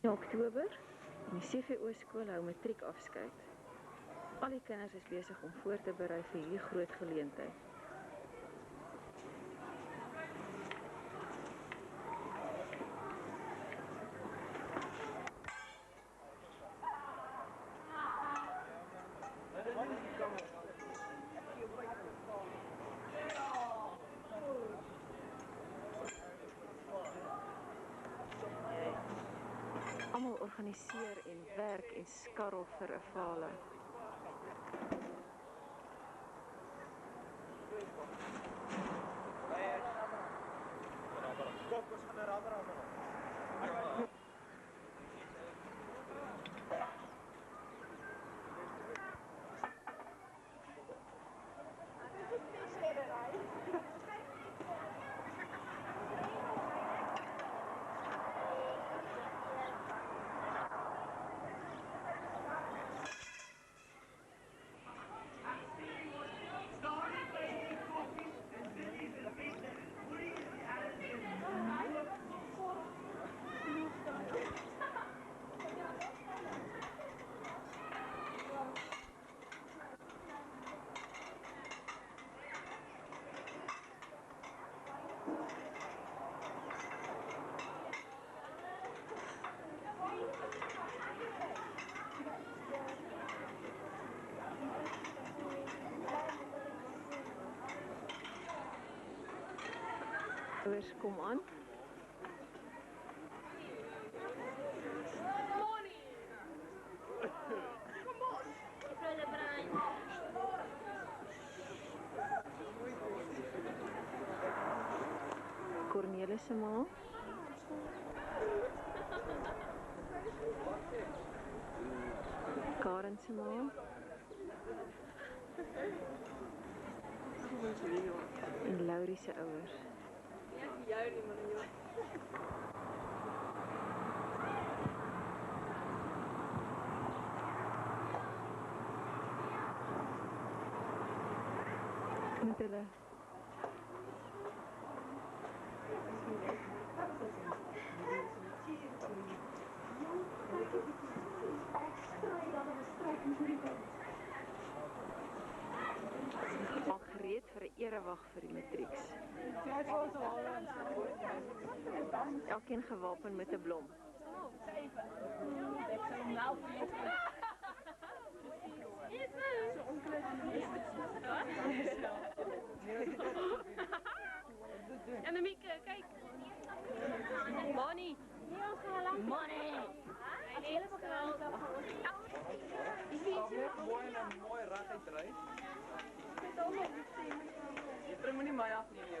In Oktober, in die CVO skool hou matriekafskeid. Al die kinders is besig om voor te berei vir hierdie groot geleentheid. Almal organiseer en werk en skarrel vir 'n fale. Ouers kom aan. Cornelis se ma. Karen se ma. En Laurie se ouers. Jou nie, man, joh. Met hulle. Al gereed vir 'n erewag vir die matrieks. Elkeen gewapen met 'n blom. En Mieke, kyk. Money. Money. Hele bekraan. Mooi en mooi reguit ry. Jy moet nie my afneem nie.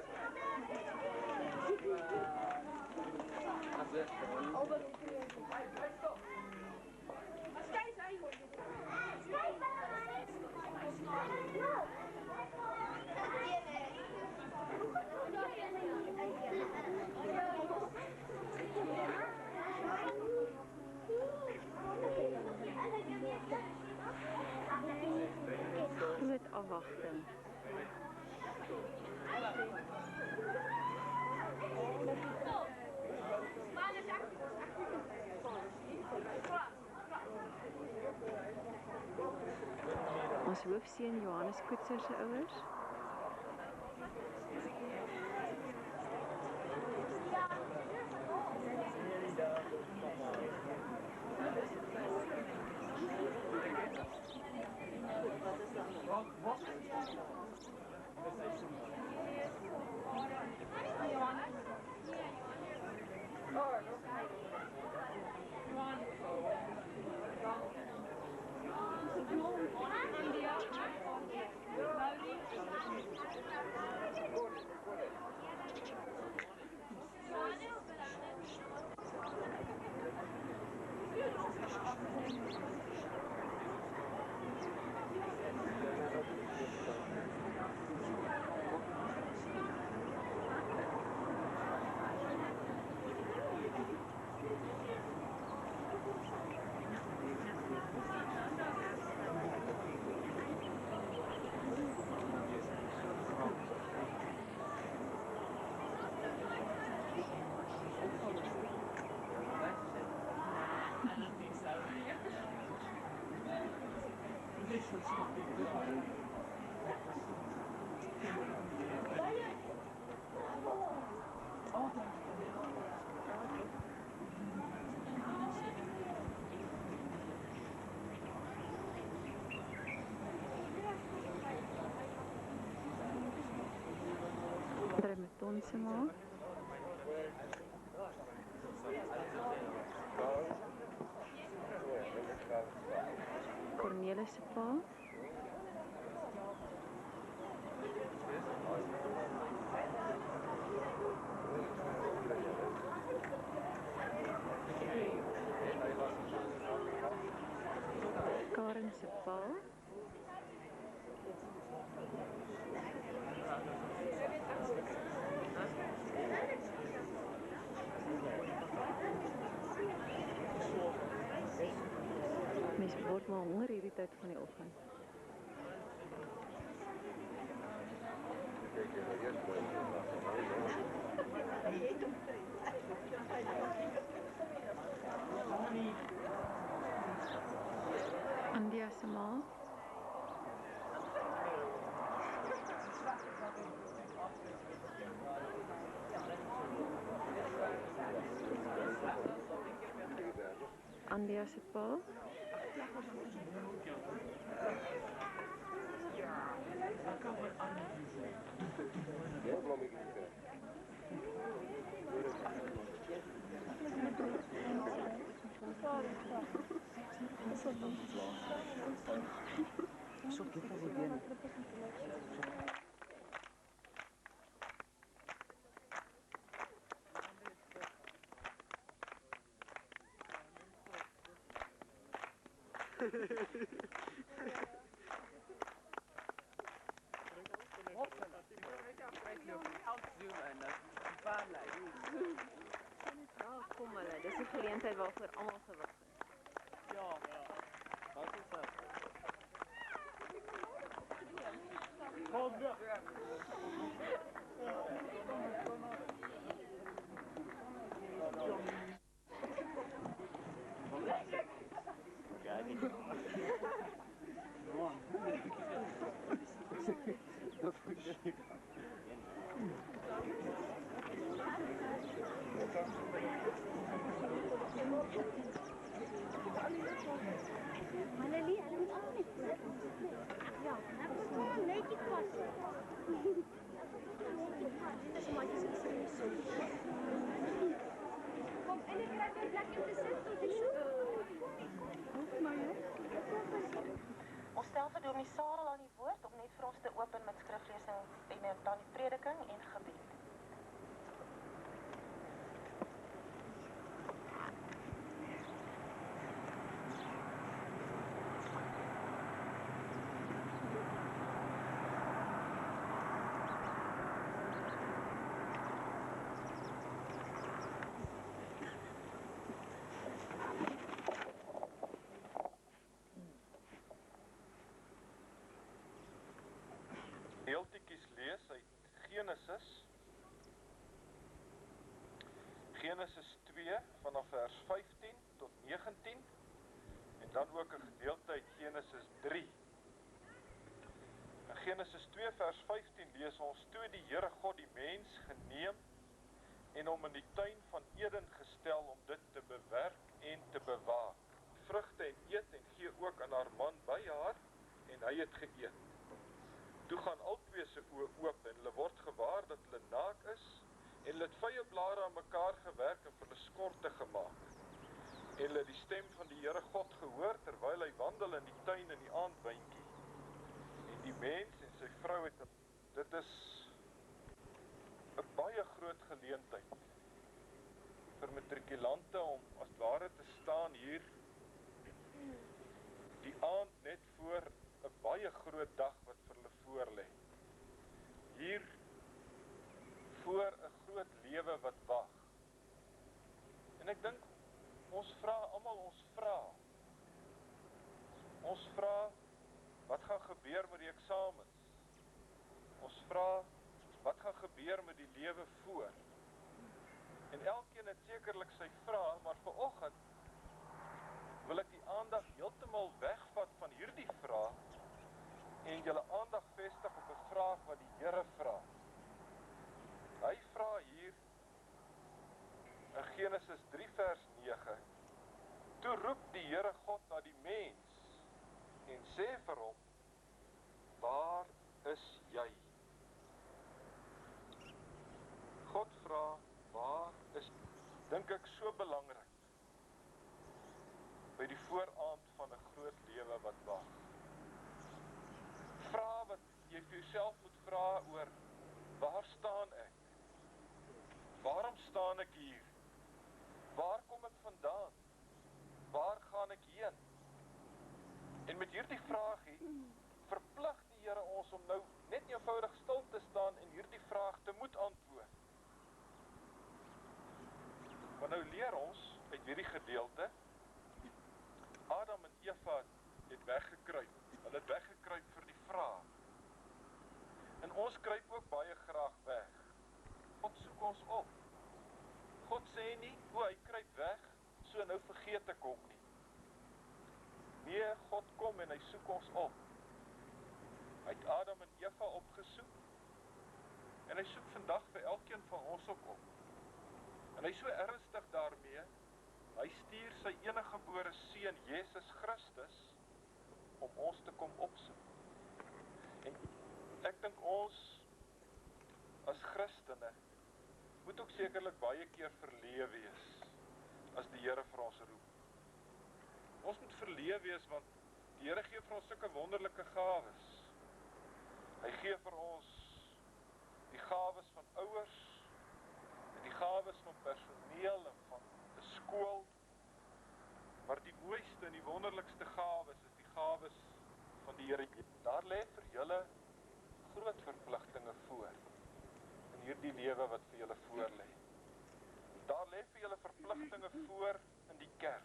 Groot afwagting. Ons hoofseun Johannes Koetser se ouers. Bremeton se maak. Cornelis se pa. Karen se pa. Mens word maar honger hierdie tyd van die oggend. Andia se ma. Andia se pa. Kom hulle, dis 'n geleentheid waarvoor almal gewag het. Ja, wat is dat? Kom weg. Annelie, hulle moet al net voor. Ja, nou moet gewoon netjie pas. Dis maatjies is nie so. Kom, en ek kry 'n plek om te sit tot die soep. Maar jy? Ons stel vir Dominee Sarel aan die woord om net vir ons te open met skriflesing en dan die prediking en gebed. Deeltjies lees uit Genesis 2 vanaf vers 15 tot 19 en dan ook 'n gedeelte uit Genesis 3. In Genesis 2 vers 15 lees ons: Toe die Here God die mens geneem en hom in die tuin van Eden gestel om dit te bewerk en te bewaak. Vrugte en eet en gee ook aan haar man by haar en hy het geëet. Toe gaan albei se oë oop en hulle word gewaar dat hulle naak is en hulle het vye blare aan mekaar gewerk en vir hulle skorte gemaak. En hulle die stem van die Here God gehoor terwyl hy wandel in die tuin in die aandwyntjie. En die mens en sy vrou het dit is 'n baie groot geleentheid vir matrikulante om as ware te staan hier die aand net voor 'n baie groot dag wat vir hulle voorlê. Hier voor 'n groot lewe wat wag. En ek dink ons vra almal ons vra. Ons vra wat gaan gebeur met die eksamens? Ons vra wat gaan gebeur met die lewe voor? En elkeen het sekerlik sy vrae, maar vanoggend wil ek die aandag heeltemal wegvat van hierdie vrae bevestig op 'n vraag wat die Here vra. Hy vra hier in Genesis 3 vers 9, toe roep die Here God na die mens en sê vir hom, waar is jy? God vra, waar is jy? Dink ek so belangrik by die vooraand van 'n groot lewe wat wag. Vra wat jy vir jouself moet vra oor, waar staan ek? Waarom staan ek hier? Waar kom ek vandaan? Waar gaan ek heen? En met hierdie vraagie verplig die Here ons om nou net eenvoudig stil te staan en hierdie vraag te moet antwoord. Maar nou leer ons uit hierdie gedeelte, Adam en Eva het weggekruip. Hulle het weggekruip vir die vraag. En ons kruip ook baie graag weg. God soek ons op. God sê nie, hy kruip weg, so nou vergeet ek hom nie. Nee, God kom en hy soek ons op. Hy het Adam en Eva opgesoek, en hy soek vandag vir elkeen van ons ook op. En hy is so ernstig daarmee, hy stuur sy eniggebore seun, Jesus Christus, om ons te kom opsoek. En ek dink ons, as Christene, moet ook sekerlik baie keer verleë wees, as die Here vir ons roep. Ons moet verleë wees, want die Here gee vir ons sulke wonderlike gawes. Hy gee vir ons die gawes van ouers, en die gawes van personeel en van 'n skool, maar die mooiste en die wonderlikste gawes is die gawes van die Here. Daar lê vir julle groot verpligtinge voor, in hierdie lewe wat vir julle voor lê. Daar lê vir julle verpligtinge voor in die kerk.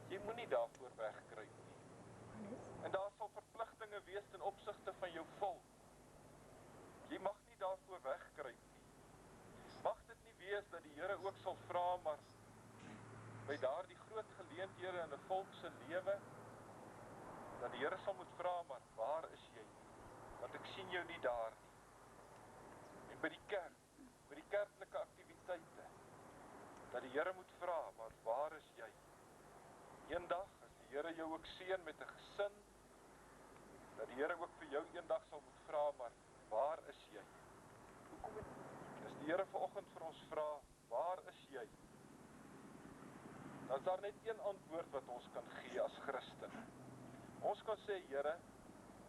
Jy moenie daarvoor wegkruip nie. En daar sal verpligtinge wees ten opsigte van jou volk. Jy mag nie daarvoor wegkruip nie. Mag dit nie wees dat die Here ook sal vra, maar by daardie groot geleenthede in 'n volk se lewe, dat die Here sal moet vra, maar waar is jy? Want ek sien jou nie daar nie. En by die kerklike aktiwiteite, dat die Here moet vra, maar waar is jy? Eendag, as die Here jou ook seën met 'n gesin, dat die Here ook vir jou eendag sal moet vra, maar waar is jy? Hoekom het, as die Here vanoggend vir ons vra, waar is jy? Dan is daar net een antwoord wat ons kan gee as Christene. Ons kan sê, Here,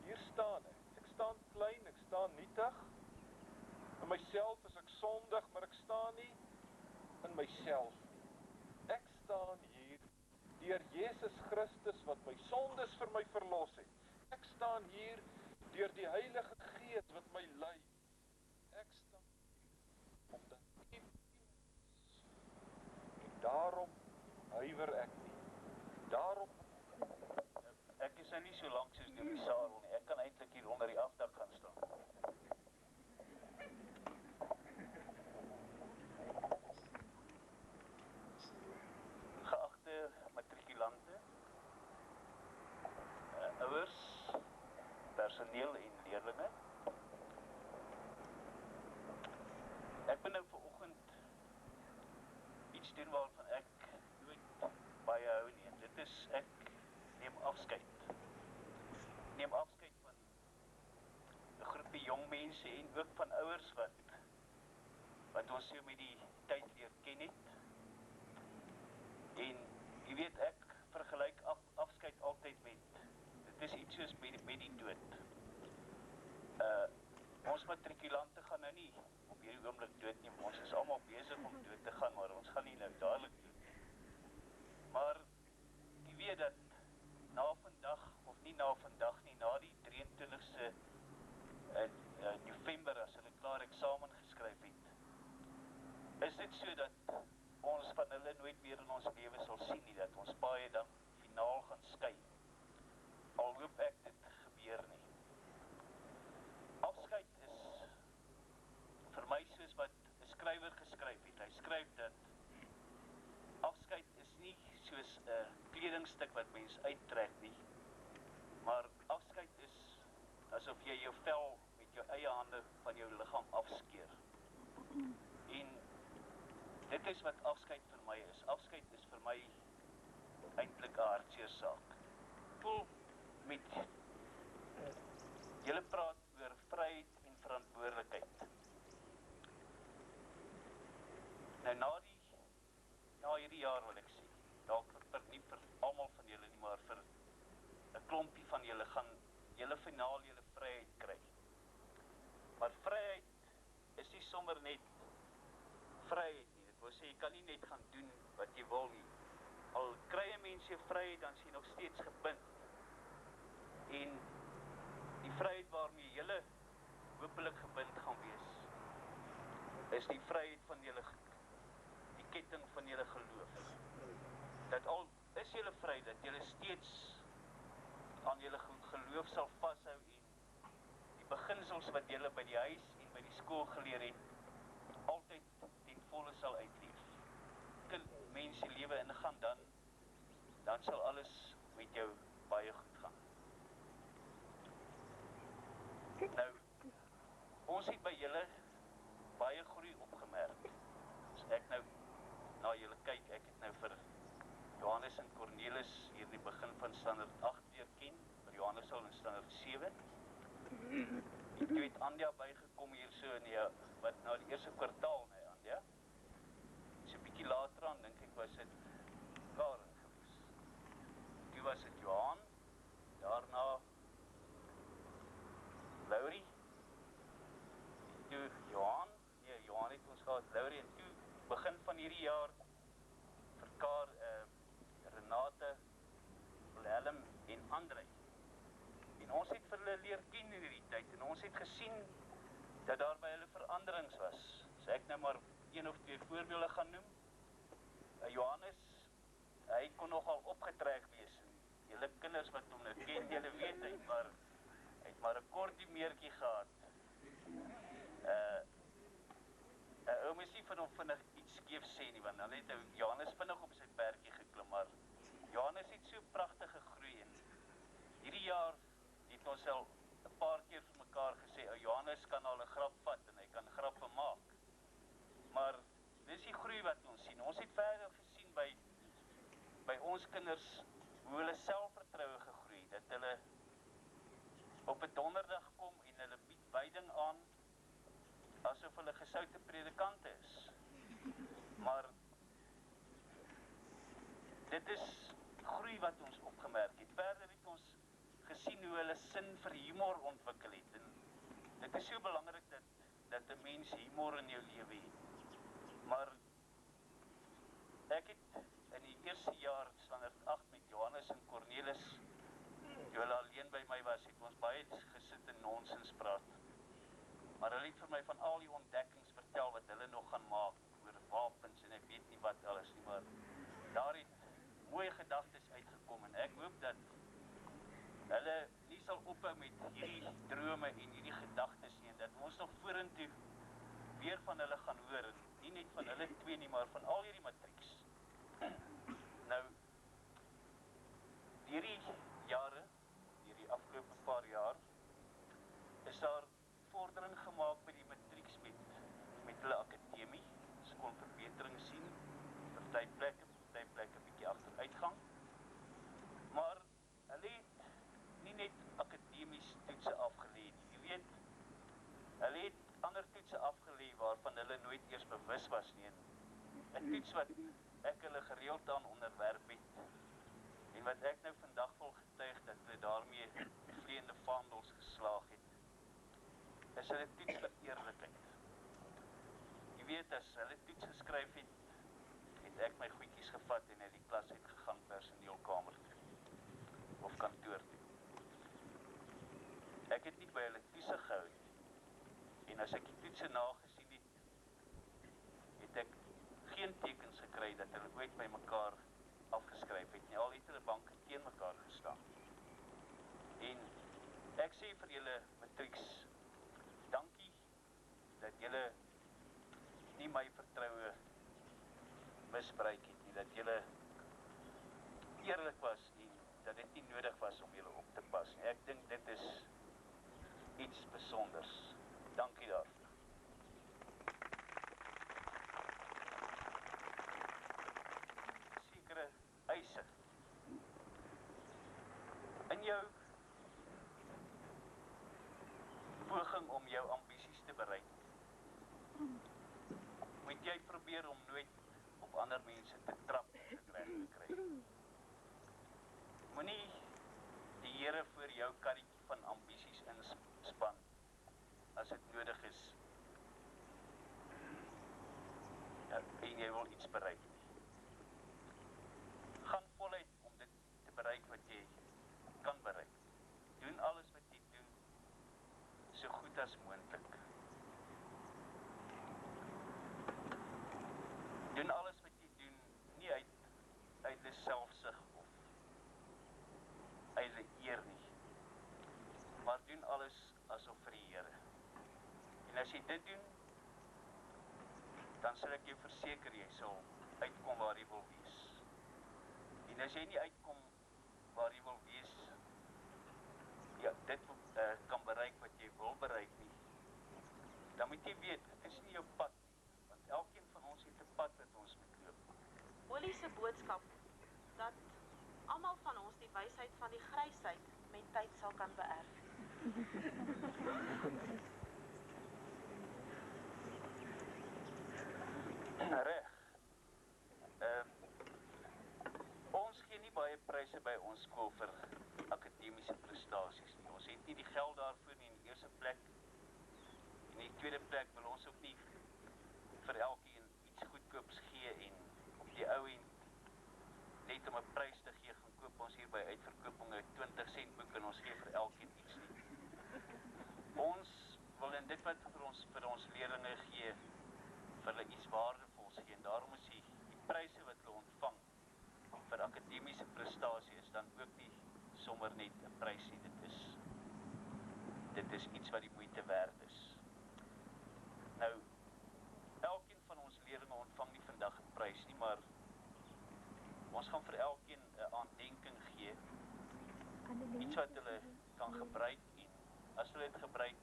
hier staan ek. Ek staan klein, ek staan nietig. In myself is ek sondig, maar ek staan nie in myself nie. Ek staan hier deur Jesus Christus wat my sondes vir my verlos het. Ek staan hier deur die Heilige Gees wat my lei. Ek staan hier omdat U is. En daarom huiwer ek nie. Daarom ek is nie so lank soos die saal nie. Ek kan eintlik hier onder die afdak gaan staan. Geagte matrikulante, ouers, personeel en leerlinge. Ek ben nou vanoggend iets doen waarvan ek nooit baie hou nie. En dit is ek neem afskeid. Neem afskeid van 'n groepie jong mense en ook van ouers wat ons so met die tyd leer ken het. En jy weet, ek vergelyk afskeid altyd met, dit is iets soos met die dood. Ons matrikulante gaan nou nie op hierdie oomblik dood nie, ons is almal besig om dood te gaan, maar ons gaan nie nou dadelik dood nie. Maar jy weet dat na vandag, of nie na vandag nie, na die 23ste November, as hulle klaar eksamen geskryf het, is dit so dat ons van hulle nooit meer in ons lewe sal sien nie, dat ons paie dan finaal gaan skei. Al hoop ek dit gebeur nie. Afskeid is vir my soos wat 'n skrywer geskryf het. Hy skryf dat afskeid is nie soos 'n kledingstuk wat mens uittrek nie, maar afskeid is asof jy jou liggaam afskeer. En dit is wat afskeid vir my is. Afskeid is vir my eintlik 'n hartseer saak. Voel met julle praat oor vryheid en verantwoordelikheid. Nou na hierdie jaar wil ek sê, dalk nie vir almal van julle nie, maar vir 'n klompie van julle gaan julle finaal julle vryheid kry. Maar vryheid is nie sommer net vryheid nie. Dit wil sê jy kan nie net gaan doen wat jy wil nie. Al kry 'n mens jou vryheid, dan is jy nog steeds gebind. En die vryheid waarmee julle hopelik gebind gaan wees, is die vryheid van julle die ketting van julle geloof. Dat al is julle vry, dat julle steeds aan julle geloof sal vashou en die beginsels wat julle by die huis en by die skool geleer het, altyd ten volle sal uitleef. Kind mens die lewe ingaan, dan sal alles met jou baie goed gaan. Nou, ons het by julle baie groei opgemerk. As ek nou na julle kyk, ek het nou vir Johannes en Cornelis hier in die begin van standaard 8 leer ken, vir Johannes al in standaard 7. En toe het Andja bygekom hier so in wat nou die eerste kwartaal, nee Andja. So 'n bietjie later aan, dink ek, was dit Karen gewees. Toe was dit Johan, daarna Laurie, toe Johan het ons gehad, Laurie, en toe begin van hierdie jaar vir Renate, Wilhelm en André. En ons het vir hulle leer ken in hierdie tyd, en ons het gesien dat daar by hulle veranderings was. So ek nou maar 1 of 2 voorbeelde gaan noem. Johannes, hy kon nogal opgetrek wees, en julle kinders wat hom nou ken, julle weet hy het maar 'n kortie meertjie gehad. Ou mens nie van hom vinnig iets skeef sê nie, want dan het Johannes vinnig op sy perdjie geklim, maar Johannes het so pragtig gegroei, en hierdie jaar het ons al 'n paar keer vir mekaar gesê, Johannes kan al 'n grap vat, en hy kan grappe maak. Maar dis die groei wat ons sien. Ons het verder gesien by ons kinders, hoe hulle selfvertroue gegroei, dat hulle op 'n donderdag kom en hulle bied wyding aan, asof hulle gesoute predikante is. Maar dit is groei wat ons opgemerk het. Verder het ons gesien hoe hulle sin vir humor ontwikkel het. En dit is so belangrik dat 'n mens humor in jou lewe het. Maar ek het in die eerste jaar standaard 8 met Johannes en Cornelis, toe hulle alleen by my was, het ons baie gesit en nonsens praat. Maar hulle het vir my van al die ontdekkings vertel wat hulle nog gaan maak oor wapens en ek weet nie wat alles nie, maar daar het mooie gedagtes uitgekom, en ek hoop dat hulle nie sal ophou met hierdie drome en hierdie gedagtes nie, en dat ons nog vorentoe weer van hulle gaan hoor, en nie net van hulle 2 nie, maar van al hierdie matrieks. Nou, hierdie jare, hierdie afgelope paar jaar, is daar vordering gemaak by die matrieks met hulle akademie. Ons kon verbetering sien, party plekke 'n bietjie agteruitgang. Maar hulle het nie net akademies toetse afgelê nie. Jy weet, hulle het ander toetse afgelê waarvan hulle nooit eers bewus was nie. 'n Toets wat ek hulle gereeld aan onderwerp het, en wat ek nou vandag wil getuig dat hulle daarmee vleiende vaandels geslaag het, is hulle toets vir eerlikheid. Jy weet, as hulle toets geskryf het, het ek my goedjies gevat en uit die klas uitgegaan, personeelkamer toe, of kantoor toe. Ek het nie by hulle toesig gehou nie. En as ek die toetse nagesien het, het ek geen tekens gekry dat hulle ooit by mekaar afgeskryf het nie. Al het hulle banke teen mekaar gestaan. En ek sê vir julle matrieks, dankie dat julle nie my vertroue misbruik het nie, dat julle eerlik was en dat dit nie nodig was om julle op te pas nie. Ek dink dit is iets besonders. Dankie daarvoor. om jou ambisies te bereik, moet jy probeer om nooit op ander mense te trap en dit reg te kry. Moenie die Here voor jou karretjie van ambisies inspan as dit nodig is. Ja, en jy wil iets bereik nie. Gaan voluit om dit te bereik wat jy kan bereik. Doen alles wat jy doen so goed as moontlik. Doen alles wat jy doen nie uit selfsug of uit eer nie, maar doen alles asof vir die Here. En as jy dit doen, dan sal ek jou verseker jy sal uitkom waar jy wil wees. En as jy nie uitkom waar jy wil wees, ja, dit kan bereik wat jy wil bereik nie, dan moet jy weet, dit is nie jou pad nie, want elkeen van ons het 'n pad wat ons moet loop. Olie se boodskap dat almal van ons die wysheid van die grysheid met tyd sal kan beerf. Reg. Ons gee nie baie pryse by ons skool vir akademiese prestasies nie. Ons het nie die geld daarvoor nie in die eerste plek. En in die tweede plek wil ons ook nie vir elkeen iets goedkoops gee en op die ou end net om 'n prys te gee, gaan koop ons hier by uitverkoping 'n 20 sent boek en ons gee vir elkeen iets nie. Ons wil in dit wat vir ons leerlinge gee, vir hulle iets waardevols gee, en daarom is die pryse wat hulle ontvang vir akademiese prestasie is dan ook nie sommer net 'n prys nie, dit is iets wat die moeite werd is. Nou, elkeen van ons leerlinge ontvang nie vandag 'n prys nie, maar ons gaan vir elkeen 'n aandenking gee, iets wat hulle kan gebruik, en as hulle dit gebruik,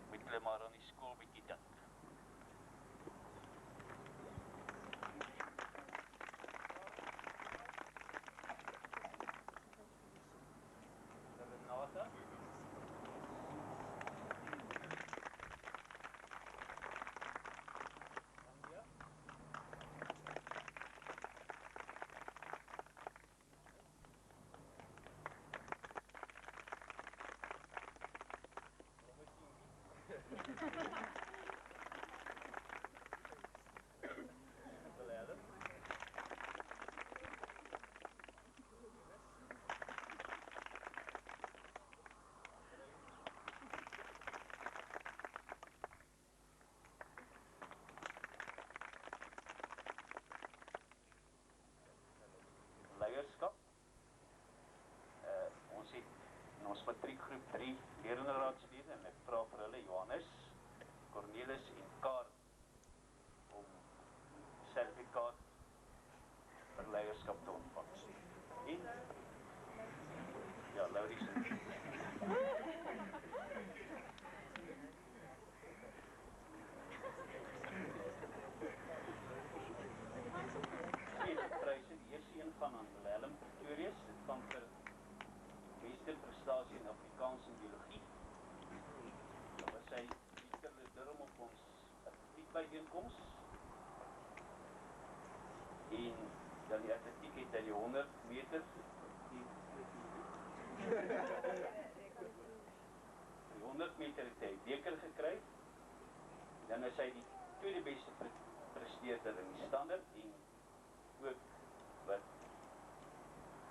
moet hulle maar aan die skool bietjie dink. Renata? Leierskap. Ons het in ons matriekgroep 3 leerlingraadslede en ek vra vir hulle Johannes, Cornelis en Karen om sertifikaat vir leierskap te ontvang. En ja, Laurie se. Die eerste een gaan aan Willem Pretorius, dit gaan vir beste prestasie in Afrikaans en biologie. Dan was sy Pieter Durham op ons atletiekbyeenkoms. En dan die atletiek het hy die 100 meter, die 100 meter het hy beker gekry. Dan is hy die tweede beste presteerder in die standaard en ook wat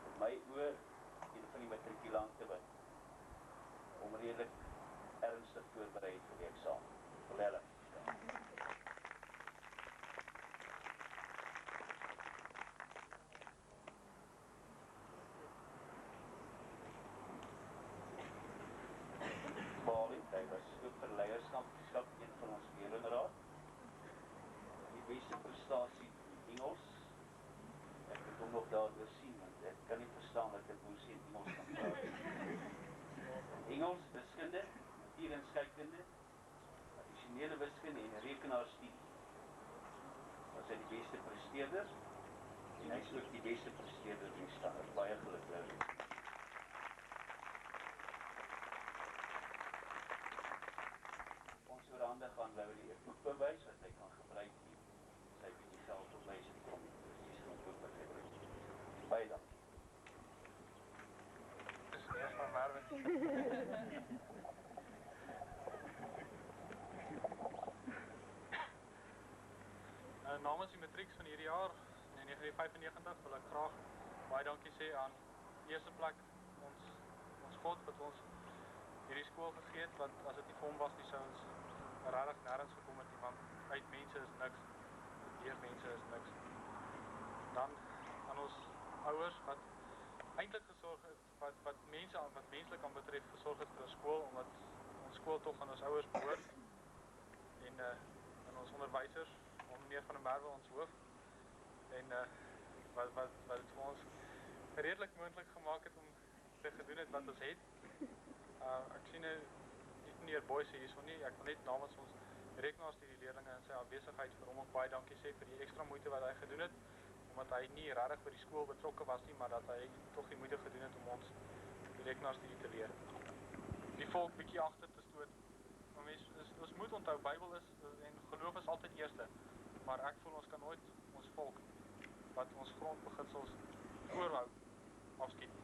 vir my oor een van die matrikulante wat onredelik ernstig voorberei het vir die eksamen. Willem. Bali, hy was ook vir leierskap een van ons leerlingraad. Die beste prestasie in Engels. Ek het hom nog daar sien, want ek kan nie verstaan dat ek moes in Engels kan praat. Engels, wiskunde, natuur en skeikunde, addisionele wiskunde en rekenaarstudie. Was hy die beste presteerder en hy is ook die beste presteerder in die standaard. Baie geluk, Larry. nou die boekbewys wat hy kan gebruik nie. Sy weet nie self op my se kom. Dis nie so wat hy gebruik. Baie dankie. Dis eers van Merwin. Namens die matrieks van hierdie jaar, in 1995, wil ek graag baie dankie sê aan eerste plek ons God wat ons hierdie skool gegee het, want as dit nie vir hom was nie, sou ons regtig nêrens gekom het nie, want uit mense is niks, deur mense is niks. Dan aan ons ouers wat eintlik gesorg het, wat menslik aan betref gesorg het vir 'n skool, omdat ons skool tog aan ons ouers behoort, en aan ons onderwysers, meneer van der Merwe ons hoof, en wat het vir ons redelik moontlik gemaak het om te gedoen het wat ons het. Ek sien nie meneer Boyce hierso nie, ek wil net namens ons rekenaarstudie-leerlinge in sy afwesigheid vir hom ook baie dankie sê vir die ekstra moeite wat hy gedoen het, omdat hy nie regtig by die skool betrokke was nie, maar dat hy tog die moeite gedoen het om ons die rekenaarstudie te leer. Die volk bietjie agter te stoot. Ons moet onthou, Bybel is en geloof is altyd eerste, maar ek voel ons kan nooit ons volk wat ons grondbeginsels voorhou afskiet.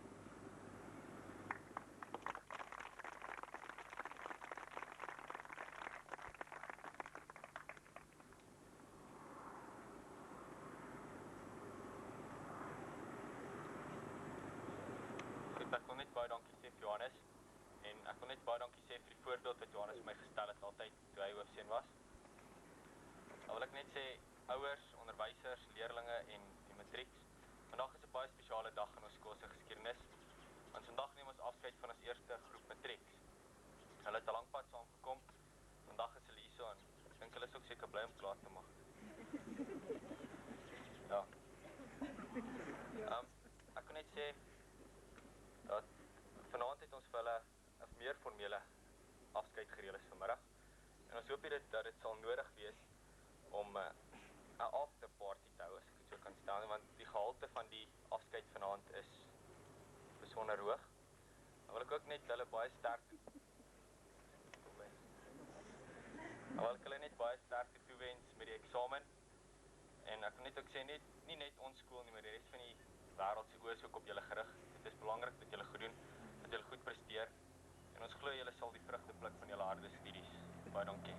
Ek wil net baie dankie sê vir Johannes, en ek wil net baie dankie sê vir die voorbeeld wat Johannes vir my gestel het altyd toe hy hoofseun was. Dan wil ek net sê, ouers, onderwysers, leerlinge en die matrieks, vandag is 'n baie spesiale dag in ons skool se geskiedenis, want vandag neem ons afskeid van ons eerste groep matrieks. Hulle het 'n lang pad saam gekom, vandag is hulle hierso en ek dink hulle is ook seker bly om klaar te maak. Ja. Ek wil net sê, dat vanaand het ons vir hulle 'n meer formele afskeid gereël is vanmiddag. En ons hoop dat dit sal nodig wees om 'n afterparty te hou, as ek dit so kan stel, want die gehalte van die afskeid vanaand is besonder hoog. Dan wil ek ook net hulle baie sterkte toewens met die eksamen. En ek wil net ook sê, nie net ons skool nie, maar die res van die wêreld se oë is ook op julle gerig. Dit is belangrik dat julle goed doen, dat julle goed presteer. En ons glo julle sal die vrugte pluk van julle harde studies. Baie dankie.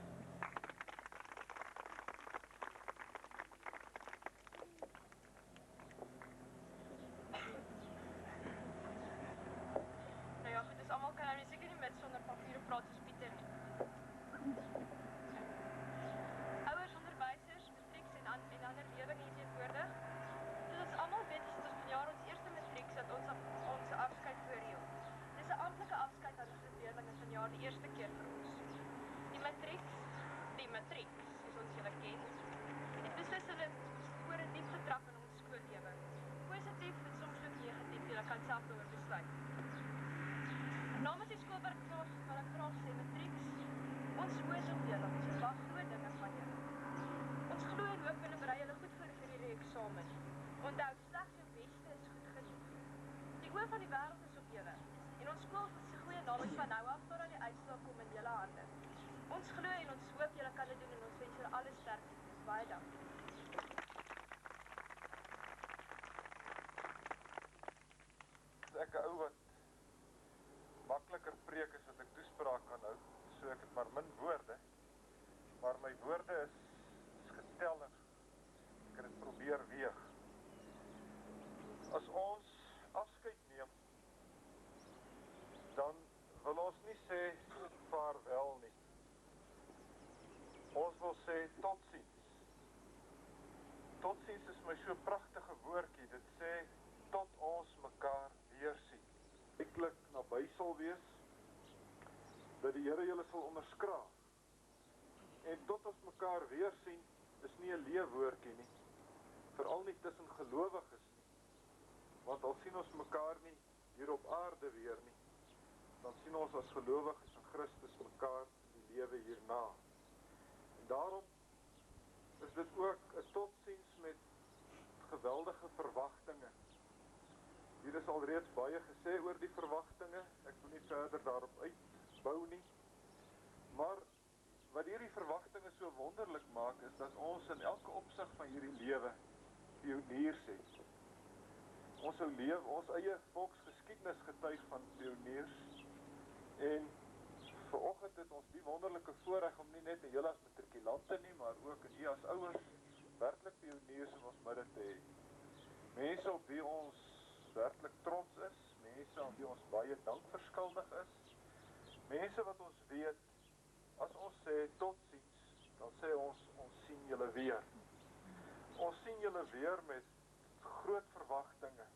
Nou ja, goed, dus almal kan nou seker nie met sonder papiere praat soos Pieter nie. Ouers, onderwysers, matrieks en ander leerlinge hier teenwoordig. Soos ons almal weet, is dit ons vanjaar ons eerste matrieks dat ons afskeid voorreël. Dis 'n amptelike afskeid aan ons leerlinge vanjaar, die eerste keer vir ons. Die matrieks, soos ons julle ken, het beslis hulle spore diep getrap in ons skoollewe. Positief en soms ook negatief, julle kan self daaroor besluit. Namens die skool wil ek graag sê, matrieks, ons hoor op julle, ons verwag groot dinge van julle. Ons glo en hoop julle berei julle goed voor vir hierdie eksamen. Onthou, slegs jou beste is goed genoeg. Die oë van die wêreld is op julle, en ons skool se goeie naam is van nou af totdat die uitslae kom in julle hande. Ons glo en ons hoop julle kan dit doen en ons wens julle alle sterkte. Baie dankie. Ek 'n ou wat makliker preek is wat ek toespraak kan hou, so ek het maar min woorde, maar my woorde is gestellig. Ek het dit probeer weeg. As ons afskeid neem, dan wil ons nie sê vaarwel nie. Ons wil sê totsiens. Totsiens is my so pragtige woordjie, dit sê tot ons mekaar weer sien. Eklik naby sal wees, dat die Here julle sal onderskraag. En tot ons mekaar weer sien, is nie 'n leefwoordjie nie, veral nie tussen gelowiges nie, want al sien ons mekaar nie hier op aarde weer nie, dan sien ons as gelowiges in Christus mekaar in die lewe hierna. En daarom is dit ook 'n totsiens met geweldige verwagtinge. Hier is al reeds baie gesê oor die verwagtinge, ek wil nie verder daarop uitbou nie, maar wat hierdie verwagtinge so wonderlik maak, is dat ons in elke opsig van hierdie lewe pioniers het. Ons eie volksgeskiedenis getuig van pioniers, en vanoggend het ons die wonderlike voorreg om nie net in julle as matrikulante nie, maar ook in u as ouers, werklik pioniers in ons midde te hê. Mense op wie ons werklik trots is, mense aan wie ons baie dank verskuldig is, mense wat ons weet, as ons sê totsiens, dan sê ons sien julle weer. Ons sien julle weer met groot verwagtinge,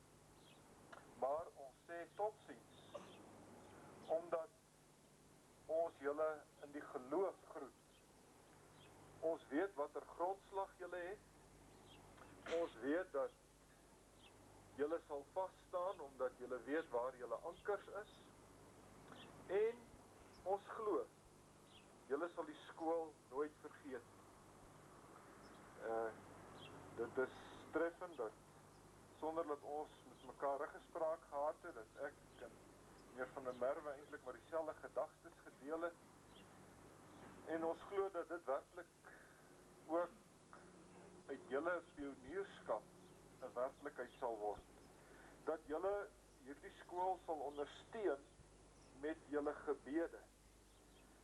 maar ons sê totsiens, omdat ons julle in die geloof groet. Ons weet wat grondslag julle het, ons weet dat julle sal vasstaan, omdat julle weet waar julle ankers is, en ons glo, julle sal die skool nooit vergeet. Dit is treffend dat, sonder dat ons met mekaar ruggespraak gehad het, dat ek en meneer Van der Merwe eintlik maar dieselfde gedagtes gedeel het, en ons glo dat dit werklik ook uit julle pionierskap 'n werklikheid sal word. Dat julle hierdie skool sal ondersteun met julle gebede.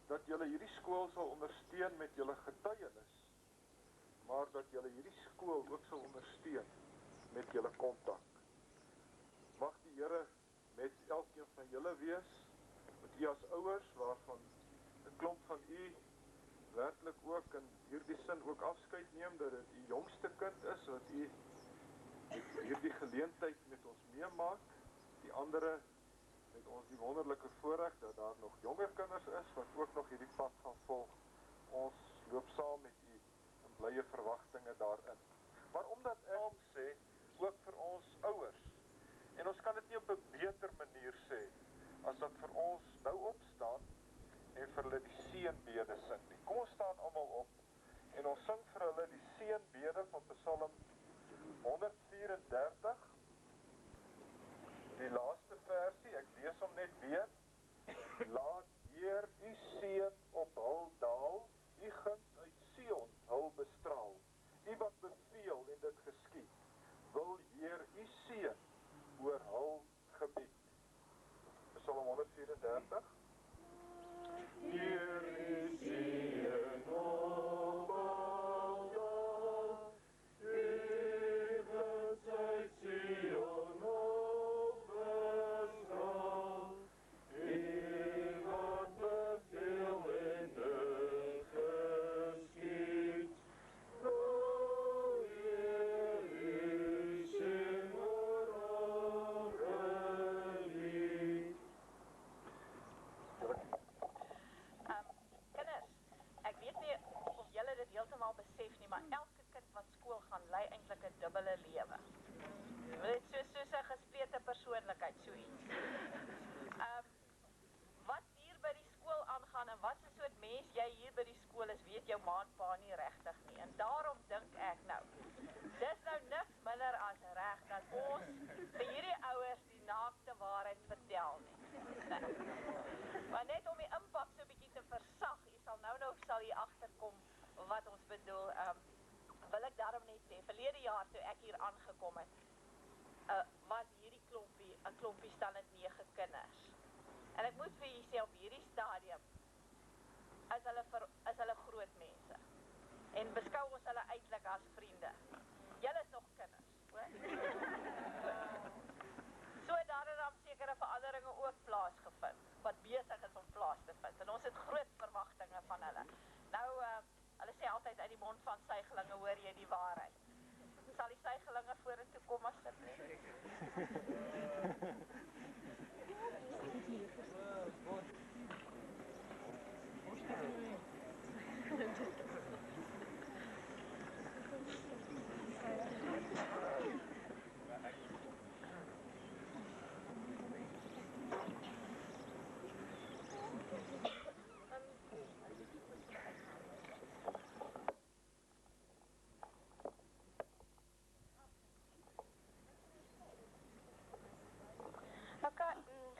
Dat julle hierdie skool sal ondersteun met julle getuienis, maar dat julle hierdie skool ook sal ondersteun met julle kontak. Mag die Here met elkeen van julle wees, met u as ouers, waarvan 'n klomp van u werklik ook in hierdie sin ook afskeid neem, dat dit u jongste kind is, wat u hierdie geleentheid met ons meemaak, die andere met ons die wonderlike voorreg, dat daar nog jonger kinders is, wat ook nog hierdie pad gaan volg. Ons loop saam met u in blye verwagtinge daarin. Maar omdat ek sê, ook vir ons ouers, en ons kan dit nie op 'n beter manier sê, as dat vir ons nou opstaan, en vir hulle die seënbede sing. Kom ons staan almal op, en ons sing vir hulle die seënbede van Psalm 134, die laaste versie, ek lees hom net weer. Laat Heer u seën op hul daal, u guns uit Sion hul bestraal. U wat beveel en dit geskied, wil Heer u seën oor hul gebied. Psalm 134. Heer u seën op hul daal, u guns uit Sion hul bestraal. U wat beveel en dit geskied, wil Heer u seën oor hul gebied. Kinders, ek weet nie of julle dit heeltemal besef nie, maar elke kind wat skool gaan, lei eintlik 'n dubbele lewe. Dit is soos 'n gesplete persoonlikheid, so iets. Wat hier by die skool aangaan en wat 'n soort mens jy hier by die skool is, weet jou ma en pa nie regtig nie. En daarom dink ek nou, dis nou niks minder as reg dat ons vir hierdie ouers die naakte waarheid vertel nie. Maar net om die impak so 'n bietjie te versag, sal jy agterkom wat ons bedoel. Wil ek daarom net sê, verlede jaar toe ek hier aangekom het, was hierdie klompie, 'n klompie standaard 9 kinders. En ek moet vir julle sê, op hierdie stadium is hulle groot mense. En beskou ons hulle eintlik as vriende. Julle is nog kinders, hoor? So daar het dan sekere veranderinge ook plaasgevind, wat besig is om plaas te vind. En ons het groot verwagtinge van hulle. Nou, hulle sê altyd uit die mond van suigelinge hoor jy die waarheid. Sal die suigelinge vorentoe kom asseblief?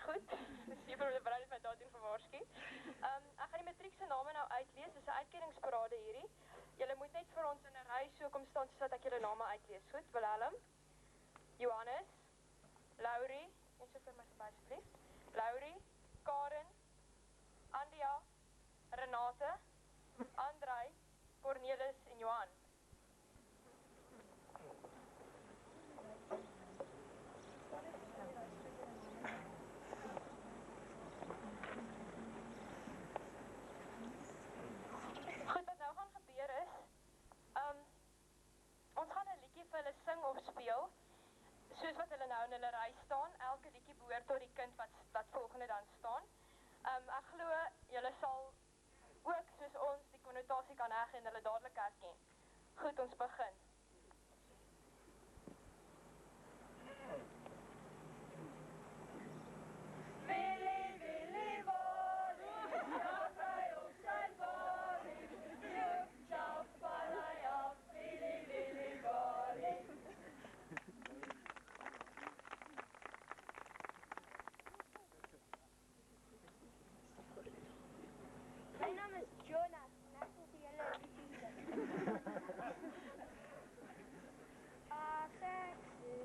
Goed, dis juffrou Lebrun het my daartoe verwaarsku. Ek gaan die matriek se name nou uitlees. 'n uitkenningsparade hierdie. Julle moet net vir ons in 'n ry so kom staan sodat ek julle name uitlees. Goed, Willem, Johannes, Laurie, en so vir my verby asseblief. Laurie, Karen, Andia, Renate, Andrei, Cornelis en Johan. Goed, wat nou gaan gebeur is, ons gaan 'n liedjie vir hulle sing of speel, soos wat hulle nou in hulle ry staan. Elke liedjie behoort tot die kind wat volgende dan staan. Ek glo julle sal ook soos ons die konnotasie kan heg en hulle dadelik herken. Goed, ons begin. My naam is Jonas. Ek wil vir julle 'n liedjie sing. Ag, ek sê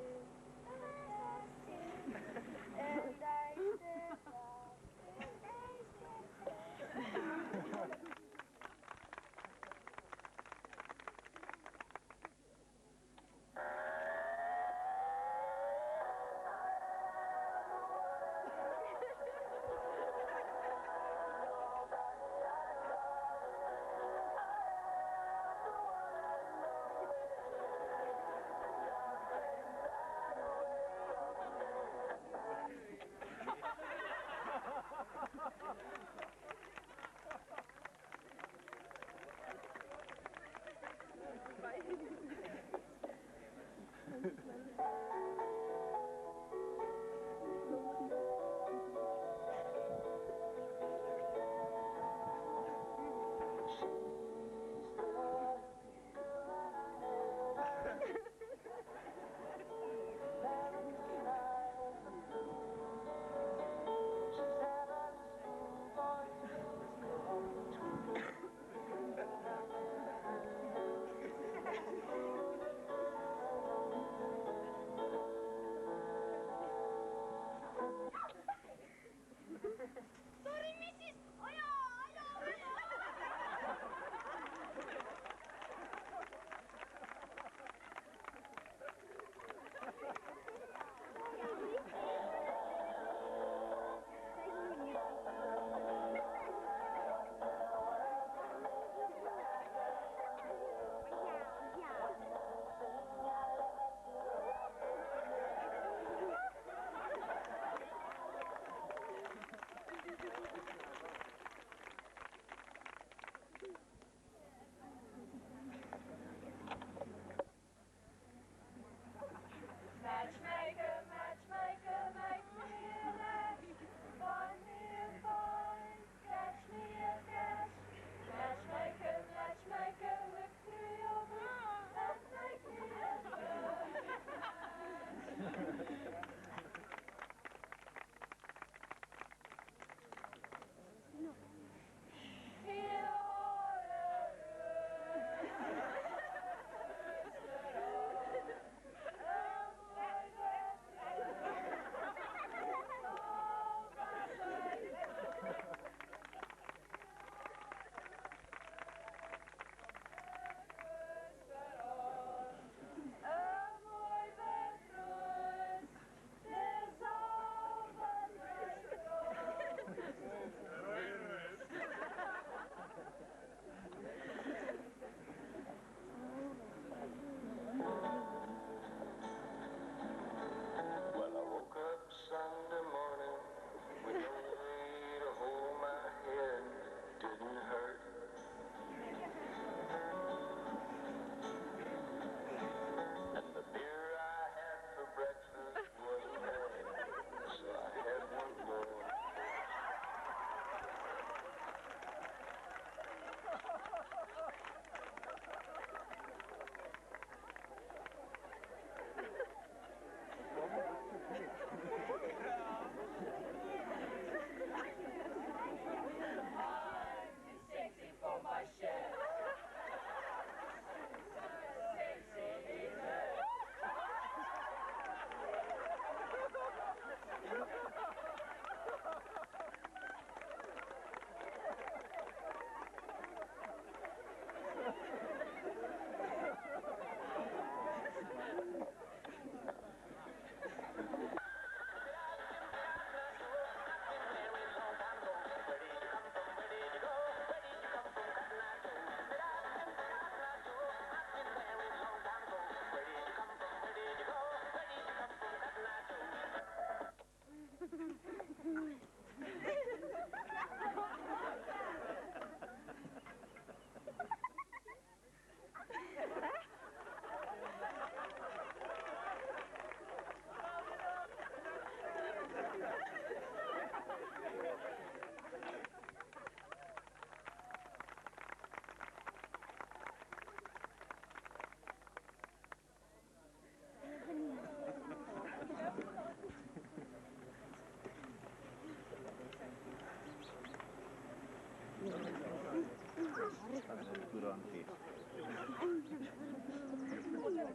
Ons moet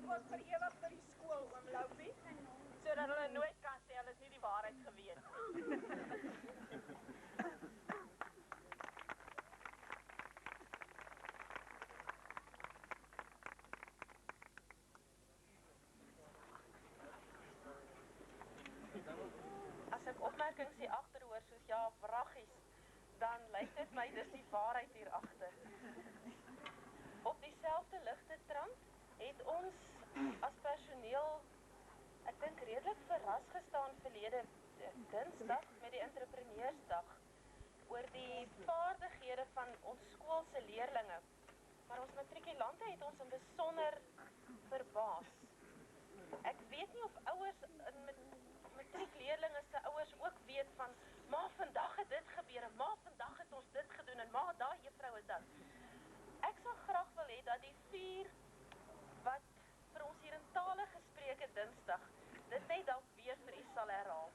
ook vir ewig by die skool oomloopie, sodat hulle nooit kan sê hulle is nie die waarheid geweet nie. As ek opmerkings hier agterhoor soos ja, wraggies, dan lyk dit my dis die waarheid hier agter. Op dieselfde ligte trant het ons as personeel, ek dink redelik verras gestaan verlede Dinsdag met die entrepreneursdag oor die vaardighede van ons skoolse leerlinge. Maar ons matrikulante het ons in besonder verbaas. Ek weet nie of ouers met matriekleerlinge se ouers ook weet van maar vandag het dit gebeur en maar vandag het ons dit gedoen en maar daai juffrou het dat. Ek sal graag wil hê dat die 4 wat vir ons hier in tale gespreek het Dinsdag, dit net dalk weer vir u sal herhaal.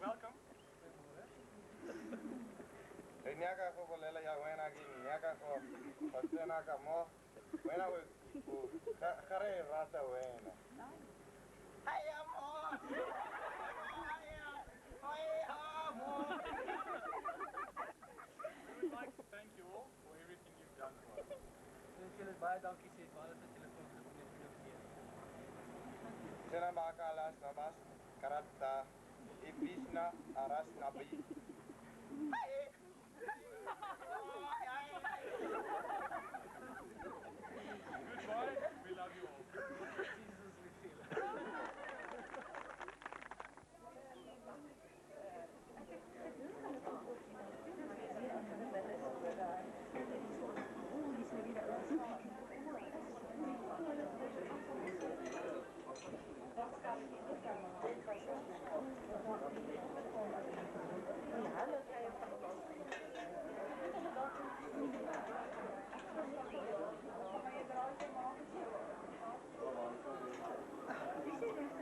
Welcome. Nyaka ko bolela ya wena ke nyaka ko patsena ka mo wena we kare rata wena aya mo We would like to thank you all for everything you've done for us. Julle baie dankie sê vir alles wat julle vir ons gedoen het. Sena makalas namas karata ibisna aras nabi Goodbye, we love you all.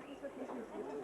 Jesus, we feel it.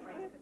Krijgen.